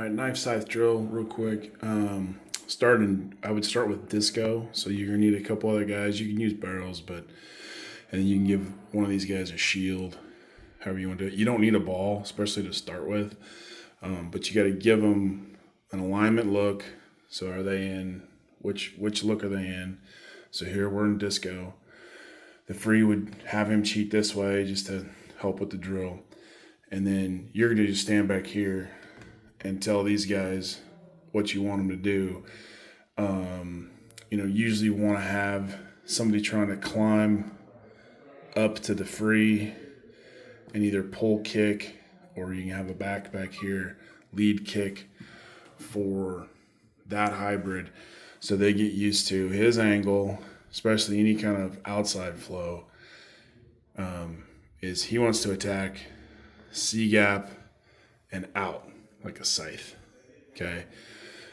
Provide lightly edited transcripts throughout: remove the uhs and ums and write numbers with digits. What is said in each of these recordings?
right, knife scythe drill, real quick. I would start with disco. So you're gonna need a couple other guys. You can use barrels, and then you can give one of these guys a shield, however you want to do it. You don't need a ball, especially to start with, but you got to give them an alignment look. So are they in which look are they in? So here we're in disco. The free would have him cheat this way just to help with the drill, and then you're gonna just stand back here and tell these guys what you want them to do. Usually want to have somebody trying to climb up to the free and either pull kick, or you can have a back here, lead kick for that hybrid. So they get used to his angle, especially any kind of outside flow, is he wants to attack C-gap and out like a scythe. Okay.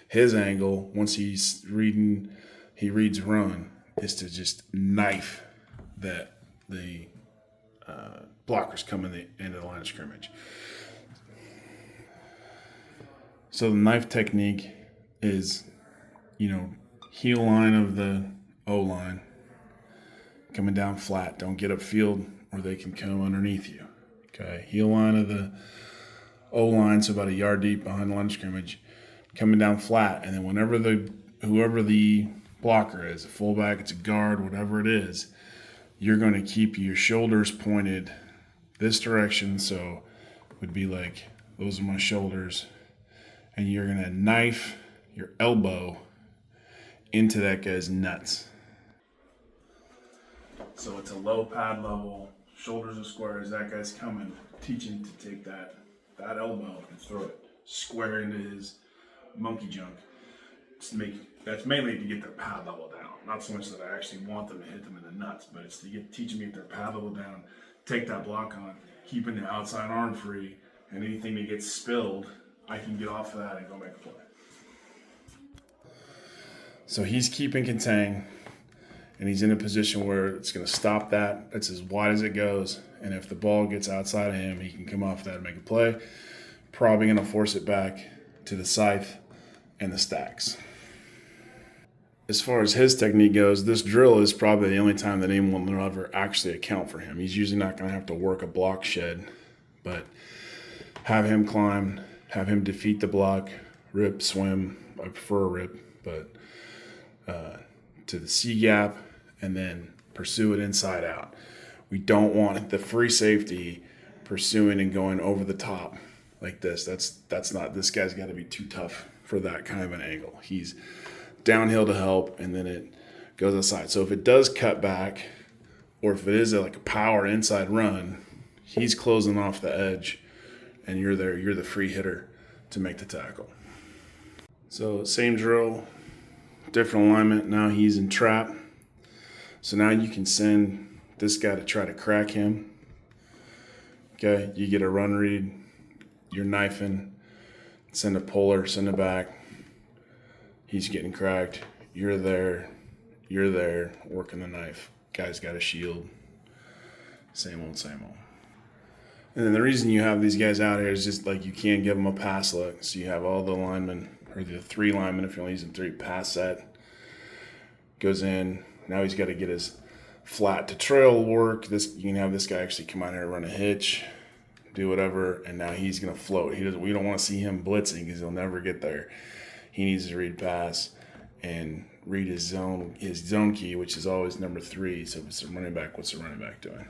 His angle, once he reads run, is to just knife that the blockers come in the end of the line of scrimmage. So the knife technique is, heel line of the O line, coming down flat. Don't get upfield or they can come underneath you. Okay, heel line of the O line, so about a yard deep behind the line of scrimmage, coming down flat, and then whoever the blocker is, a fullback, it's a guard, whatever it is, you're going to keep your shoulders pointed this direction. So it would be like, those are my shoulders, and you're going to knife your elbow into that guy's nuts. So it's a low pad level, shoulders are square as that guy's coming, teaching to take that elbow and throw it square into his monkey junk. That's mainly to get their pad level down. Not so much that I actually want them to hit them in the nuts, but it's to teach them to get their pad level down, take that block on, keeping the outside arm free, and anything that gets spilled, I can get off of that and go make a play. So he's keeping contain, and he's in a position where it's going to stop that. That's as wide as it goes, and if the ball gets outside of him, he can come off that and make a play. Probably going to force it back to the scythe and the stacks. As far as his technique goes, this drill is probably the only time that anyone will ever actually account for him. He's usually not going to have to work a block shed, but have him climb, have him defeat the block, rip, swim. I prefer a rip, but to the C gap, and then pursue it inside out. We don't want the free safety pursuing and going over the top like this. That's not, this guy's got to be too tough for that kind of an angle. He's downhill to help, and then it goes aside. So if it does cut back, or if it is like a power inside run, he's closing off the edge, and you're the free hitter to make the tackle. So same drill, different alignment. Now he's in trap. So now you can send this guy to try to crack him. Okay, you get a run read, you're knifing, send a puller, send it back. He's getting cracked. You're there, working the knife. Guy's got a shield. Same old, same old. And then the reason you have these guys out here is just like you can't give them a pass look. So you have all the linemen, or the three linemen, if you're only using three, pass set. Goes in. Now he's got to get his flat to trail work. You can have this guy actually come out here and run a hitch, do whatever, and now he's going to float. We don't want to see him blitzing because he'll never get there. He needs to read pass and read his zone key, which is always number 3. So if it's a running back, what's the running back doing?